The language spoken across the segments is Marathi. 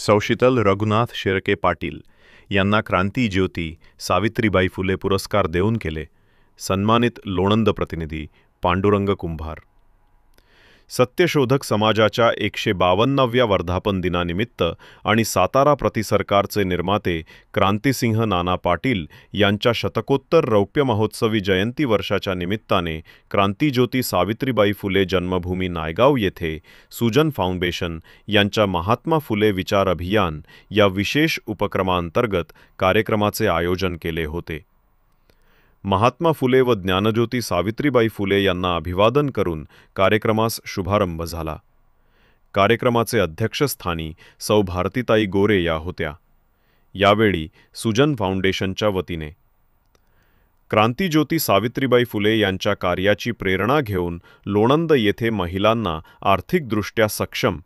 सौशीतल रघुनाथ शेळके पाटील यांना क्रांती ज्योती सावित्रीबाई फुले पुरस्कार देऊन केले. सन्मानित लोणंद प्रतिनिधी पांडुरंग कुंभार. सत्यशोधक समाजाच्या 152व्या वर्धापन दिनानिमित्त आणि सातारा प्रतिसरकारचे निर्माते क्रांतिसिंह नाना पाटील यांच्या शतकोत्तर रौप्य महोत्सवी जयंती वर्षाच्या निमित्ताने क्रांतिज्योती सावित्रीबाई फुले जन्मभूमी नायगाव येथे सुजन फाउंडेशन यांच्या महात्मा फुले विचार अभियान या विशेष उपक्रमांतर्गत कार्यक्रमाचे आयोजन केले होते. महात्मा फुले व ज्ञानज्योती सावित्रीबाई फुले यांना अभिवादन करून कार्यक्रमास शुभारंभ झाला. कार्यक्रमाचे अध्यक्षस्थानी सौ भारतीताई गोरे या होत्या. यावेळी सुजन फाउंडेशनच्या वतीने क्रांतिज्योती सावित्रीबाई फुले यांच्या कार्याची प्रेरणा घेऊन लोणंद येथे महिलांना आर्थिकदृष्ट्या सक्षम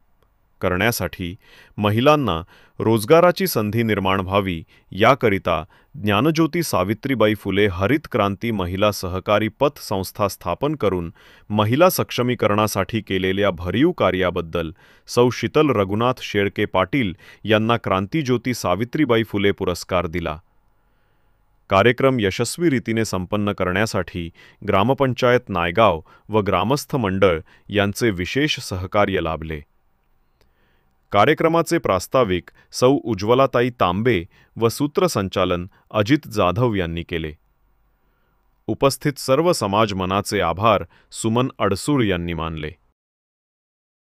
करण्यासाठी महिलांना रोजगाराची संधी निर्माण व्हावी याकरिता ज्ञानज्योती सावित्रीबाई फुले हरित क्रांती महिला सहकारी पत संस्था स्थापन करून महिला सक्षमीकरणासाठी केलेल्या भरीव कार्याबद्दल सौ शीतल रघुनाथ शेळके पाटील यांना क्रांतिज्योती सावित्रीबाई फुले पुरस्कार दिला. कार्यक्रम यशस्वी रीतीने संपन्न करण्यासाठी ग्रामपंचायत नायगाव व ग्रामस्थ मंडळ यांचे विशेष सहकार्य लाभले. कार्यक्रमाचे प्रास्ताविक सौ उज्ज्वलाताई तांबे व सूत्रसंचालन अजित जाधव यांनी केले. उपस्थित सर्व समाज मनाचे आभार सुमन अडसूळ यांनी मानले.